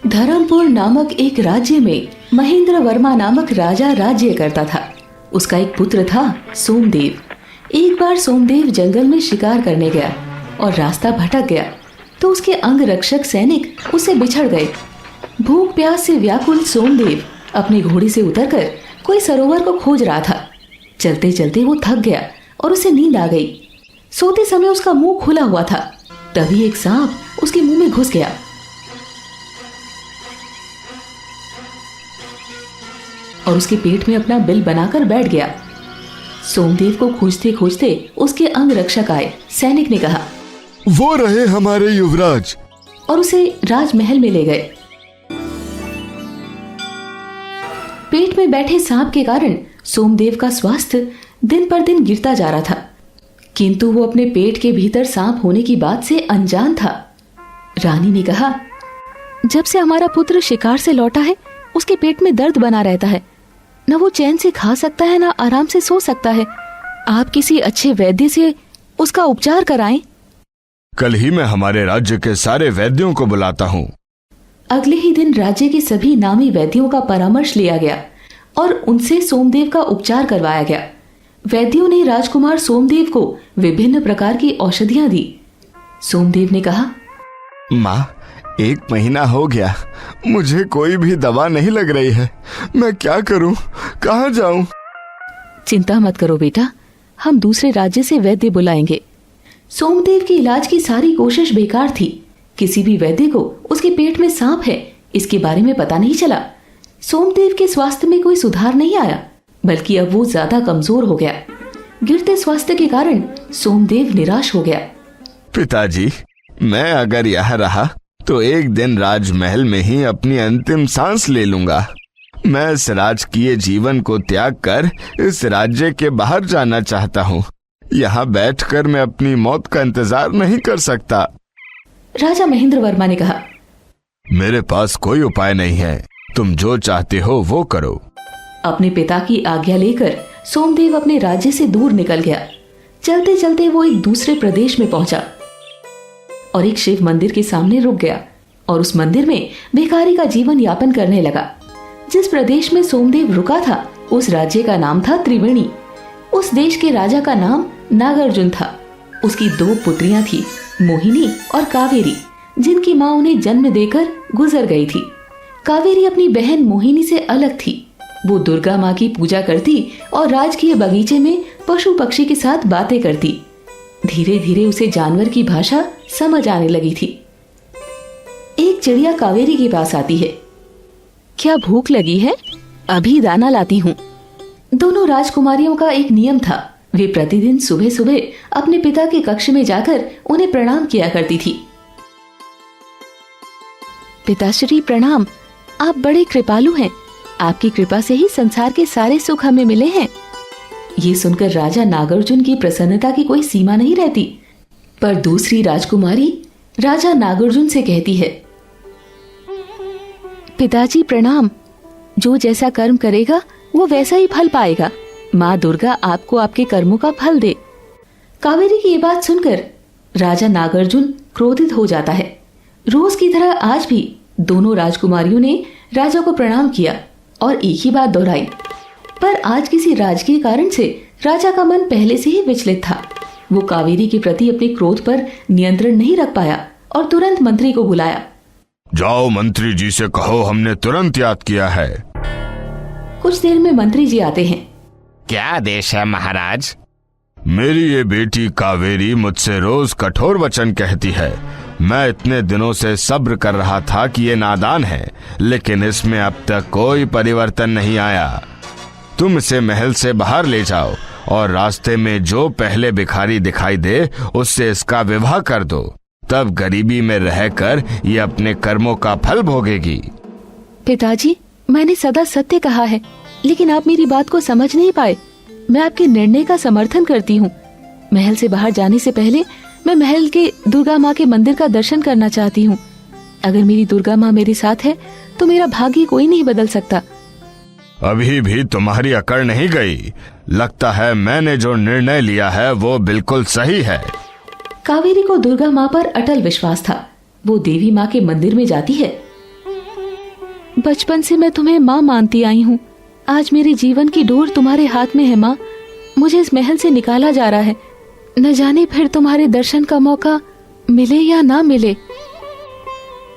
धर्मपुर नामक एक राज्य में महेंद्र वर्मा नामक राजा राज्य करता था। उसका एक पुत्र था सोमदेव। एक बार सोमदेव जंगल में शिकार करने गया और रास्ता भटक गया तो उसके अंग रक्षक सैनिक उससे बिछड़ गए। भूख प्यास से व्याकुल सोमदेव अपने घोड़े से उतरकर कोई सरोवर को खोज रहा था। चलते चलते वो थक गया और उसे नींद आ गई। सोते समय उसका मुंह खुला हुआ था, तभी एक सांप उसके मुंह में घुस गया और उसके पेट में अपना बिल बनाकर बैठ गया। सोमदेव को खोजते खोजते उसके अंग रक्षक आए। सैनिक ने कहा, वो रहे हमारे युवराज, और उसे राजमहल में ले गए। पेट में बैठे सांप के कारण सोमदेव का स्वास्थ्य दिन पर दिन गिरता जा रहा था, किंतु वो अपने पेट के भीतर सांप होने की बात से अनजान था। रानी ने कहा, जब से हमारा पुत्र शिकार से लौटा है उसके पेट में दर्द बना रहता है। न वो चैन से खा सकता है, न आराम से सो सकता है। आप किसी अच्छे वैद्य से उसका उपचार कराएं। कल ही मैं हमारे राज्य के सारे वैद्यों को बुलाता हूँ। अगले ही दिन राज्य के सभी नामी वैद्यों का परामर्श लिया गया और उनसे सोमदेव का उपचार करवाया गया। वैद्यों ने राजकुमार सोमदेव को विभिन्न प्रकार की औषधियां दी। सोमदेव ने कहा, माँ, 1 महीना हो गया, मुझे कोई भी दवा नहीं लग रही है। मैं क्या करूं? कहाँ जाऊं? चिंता मत करो बेटा, हम दूसरे राज्य से वैद्य बुलाएंगे। सोमदेव की इलाज की सारी कोशिश बेकार थी। किसी भी वैद्य को उसके पेट में सांप है इसके बारे में पता नहीं चला। सोमदेव के स्वास्थ्य में कोई सुधार नहीं आया, बल्कि अब वो ज्यादा कमजोर हो गया। गिरते स्वास्थ्य के कारण सोमदेव निराश हो गया। पिताजी, मैं अगर यहाँ रहा तो एक दिन राजमहल में ही अपनी अंतिम सांस ले लूंगा। मैं इस राजकीय जीवन को त्याग कर इस राज्य के बाहर जाना चाहता हूँ। यहाँ बैठकर मैं अपनी मौत का इंतजार नहीं कर सकता। राजा महेंद्र वर्मा ने कहा, मेरे पास कोई उपाय नहीं है, तुम जो चाहते हो वो करो। अपने पिता की आज्ञा लेकर सोमदेव अपने राज्य से दूर निकल गया। चलते चलते वो एक दूसरे प्रदेश में पहुंचा और एक शिव मंदिर के सामने रुक गया और उस मंदिर में भिखारी का जीवन यापन करने लगा। जिस प्रदेश में सोमदेव रुका था उस राज्य का नाम था त्रिवेणी। उस देश के राजा का नाम नागार्जुन था। उसकी 2 पुत्रियां थी, मोहिनी और कावेरी, जिनकी माँ उन्हें जन्म देकर गुजर गई थी। कावेरी अपनी बहन मोहिनी से अलग थी। वो दुर्गा माँ की पूजा करती और राजकीय बगीचे में पशु पक्षी के साथ बातें करती। धीरे धीरे उसे जानवर की भाषा समझ आने लगी थी। एक चिड़िया कावेरी के पास आती है। क्या भूख लगी है? अभी दाना लाती हूँ। दोनों राजकुमारियों का एक नियम था, वे प्रतिदिन सुबह सुबह अपने पिता के कक्ष में जाकर उन्हें प्रणाम किया करती थी। पिताश्री प्रणाम, आप बड़े कृपालु हैं। आपकी कृपा से ही संसार के सारे सुख हमें मिले हैं। ये सुनकर राजा नागार्जुन की प्रसन्नता की कोई सीमा नहीं रहती। पर दूसरी राजकुमारी राजा नागार्जुन से कहती है, पिताजी प्रणाम, जो जैसा कर्म करेगा वो वैसा ही फल पाएगा। माँ दुर्गा आपको आपके कर्मों का फल दे। कावेरी की ये बात सुनकर राजा नागार्जुन क्रोधित हो जाता है। रोज की तरह आज भी दोनों राजकुमारियों ने राजा को प्रणाम किया और एक ही बात दोहराई। पर आज किसी राजकीय कारण से राजा का मन पहले से ही विचलित था। वो कावेरी के प्रति अपने क्रोध पर नियंत्रण नहीं रख पाया और तुरंत मंत्री को बुलाया। जाओ मंत्री जी से कहो हमने तुरंत याद किया है। कुछ देर में मंत्री जी आते हैं। क्या आदेश है महाराज? मेरी ये बेटी कावेरी मुझसे रोज कठोर वचन कहती है। मैं इतने दिनों से सब्र कर रहा था कि ये नादान है, लेकिन इसमें अब तक कोई परिवर्तन नहीं आया। तुम इसे महल से बाहर ले जाओ और रास्ते में जो पहले भिखारी दिखाई दे उससे इसका विवाह कर दो। तब गरीबी में रहकर ये अपने कर्मों का फल भोगेगी। पिताजी, मैंने सदा सत्य कहा है, लेकिन आप मेरी बात को समझ नहीं पाए। मैं आपके निर्णय का समर्थन करती हूँ। महल से बाहर जाने से पहले मैं महल के दुर्गा माँ के मंदिर का दर्शन करना चाहती हूँ। अगर मेरी दुर्गा माँ मेरे साथ है तो मेरा भाग्य कोई नहीं बदल सकता। अभी भी तुम्हारी अकड़ नहीं गई। लगता है मैंने जो निर्णय लिया है वो बिल्कुल सही है। कावेरी को दुर्गा माँ पर अटल विश्वास था। वो देवी माँ के मंदिर में जाती है। बचपन से मैं तुम्हें माँ मानती आई हूँ। आज मेरे जीवन की डोर तुम्हारे हाथ में है माँ। मुझे इस महल से निकाला जा रहा है। न जाने फिर तुम्हारे दर्शन का मौका मिले या ना मिले।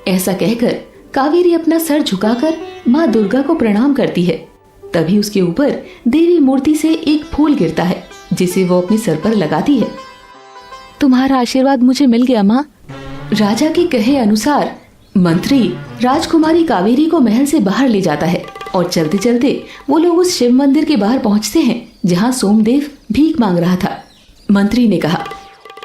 ऐसा कहकर कावेरी अपना सर झुकाकर माँ दुर्गा को प्रणाम करती है। तभी उसके ऊपर देवी मूर्ति से एक फूल गिरता है, जिसे वो अपने सर पर लगाती है। तुम्हारा आशीर्वाद मुझे मिल गया माँ। राजा के कहे अनुसार मंत्री राजकुमारी कावेरी को महल से बाहर ले जाता है और चलते चलते वो लोग उस शिव मंदिर के बाहर पहुंचते हैं जहां सोमदेव भीख मांग रहा था। मंत्री ने कहा,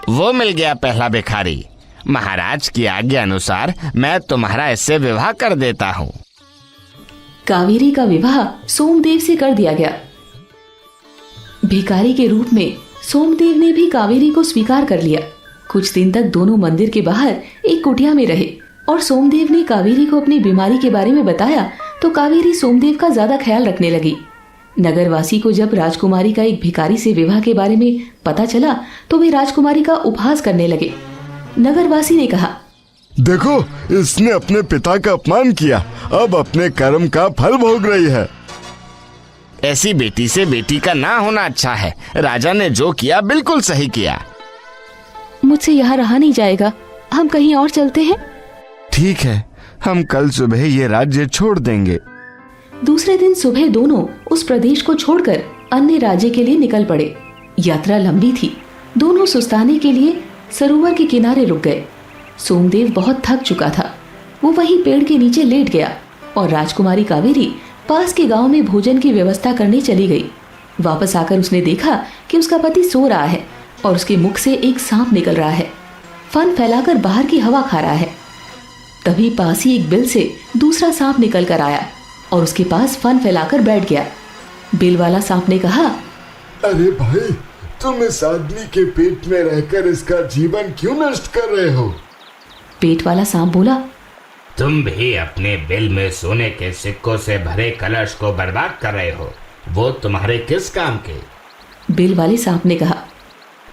वो मिल गया पहला भिखारी। महाराज की आज्ञा अनुसार मैं तुम्हारा इससे विवाह कर देता हूँ। कावेरी का विवाह सोमदेव से कर दिया गया। भिखारी के रूप में सोमदेव ने भी कावेरी को स्वीकार कर लिया। कुछ दिन तक दोनों मंदिर के बाहर एक कुटिया में रहे और सोमदेव ने कावेरी को अपनी बीमारी के बारे में बताया तो कावेरी सोमदेव का ज्यादा ख्याल रखने लगी। नगरवासी को जब राजकुमारी का एक भिखारी से विवाह के बारे में पता चला तो वे राजकुमारी का उपहास करने लगे। नगरवासी ने कहा, देखो, इसने अपने पिता का अपमान किया, अब अपने कर्म का फल भोग रही है। ऐसी बेटी से बेटी का ना होना अच्छा है। राजा ने जो किया बिल्कुल सही किया। मुझसे यहाँ रहा नहीं जाएगा, हम कहीं और चलते हैं। ठीक है, हम कल सुबह ये राज्य छोड़ देंगे। दूसरे दिन सुबह दोनों उस प्रदेश को छोड़कर अन्य राज्य के लिए निकल पड़े। यात्रा लंबी थी। दोनों सुस्ताने के लिए सरोवर के किनारे रुक गए। सोमदेव बहुत थक चुका था। वो वहीं पेड़ के नीचे लेट गया और राजकुमारी कावेरी पास के गांव में भोजन की व्यवस्था करने चली गई। वापस आकर उसने देखा कि उसका पति सो रहा है और उसके मुख से एक सांप निकल रहा है। फन फैलाकर बाहर की हवा खा रहा है। तभी पास ही एक बिल से दूसरा सांप निकल कर आया और उसके पास फन फैलाकर बैठ गया। बिल वाला सांप ने कहा, अरे भाई, तुम इस आदमी के पेट में रहकर इसका जीवन क्यों नष्ट कर रहे हो? पेट वाला सांप बोला, तुम भी अपने बिल में सोने के सिक्कों से भरे कलश को बर्बाद कर रहे हो। वो तुम्हारे किस काम के? बिल वाले सांप ने कहा,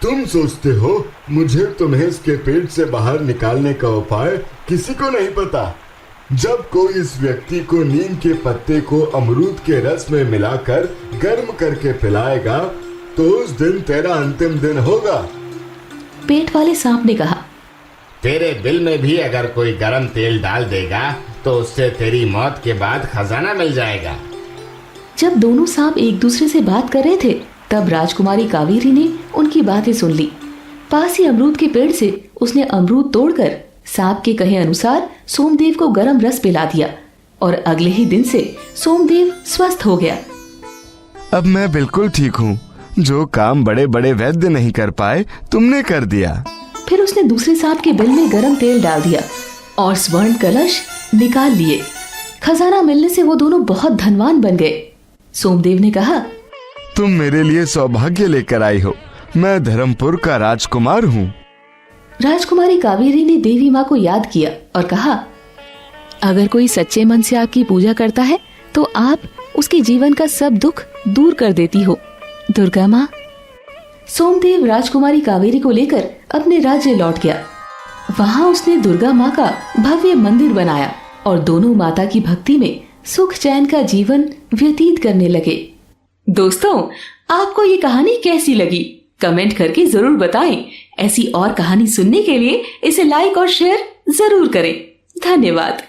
तुम सोचते हो मुझे तुम्हें इसके पेट से बाहर निकालने का उपाय किसी को नहीं पता। जब कोई इस व्यक्ति को नीम के पत्ते को अमरूद के रस में मिलाकर गर्म करके पिलाएगा तो उस दिन तेरा अंतिम दिन होगा। पेट वाले सांप ने कहा, तेरे बिल में भी अगर कोई गर्म तेल डाल देगा तो उससे तेरी मौत के बाद खजाना मिल जाएगा। जब दोनों सांप एक दूसरे से बात कर रहे थे तब राजकुमारी कावेरी ने उनकी बातें सुन ली। पास ही अमरूद के पेड़ से उसने अमरूद तोड़कर सांप के कहे अनुसार सोमदेव को गर्म रस पिला दिया और अगले ही दिन से सोमदेव स्वस्थ हो गया। अब मैं बिल्कुल ठीक हूँ। जो काम बड़े बड़े वैद्य नहीं कर पाए तुमने कर दिया। फिर उसने दूसरे सांप के बिल में गर्म तेल डाल दिया और स्वर्ण कलश निकाल लिए। खजाना मिलने से वो दोनों बहुत धनवान बन गए। सोमदेव ने कहा, तुम मेरे लिए सौभाग्य लेकर आई हो। मैं धर्मपुर का राजकुमार हूँ। राजकुमारी कावेरी ने देवी माँ को याद किया और कहा, अगर कोई सच्चे मन से आपकी पूजा करता है तो आप उसके जीवन का सब दुख दूर कर देती हो, दुर्गा माँ। सोमदेव राजकुमारी कावेरी को लेकर अपने राज्य लौट गया। वहाँ उसने दुर्गा माँ का भव्य मंदिर बनाया और दोनों माता की भक्ति में सुख चैन का जीवन व्यतीत करने लगे। दोस्तों, आपको ये कहानी कैसी लगी? कमेंट करके जरूर बताएं। ऐसी और कहानी सुनने के लिए इसे लाइक और शेयर जरूर करें। धन्यवाद।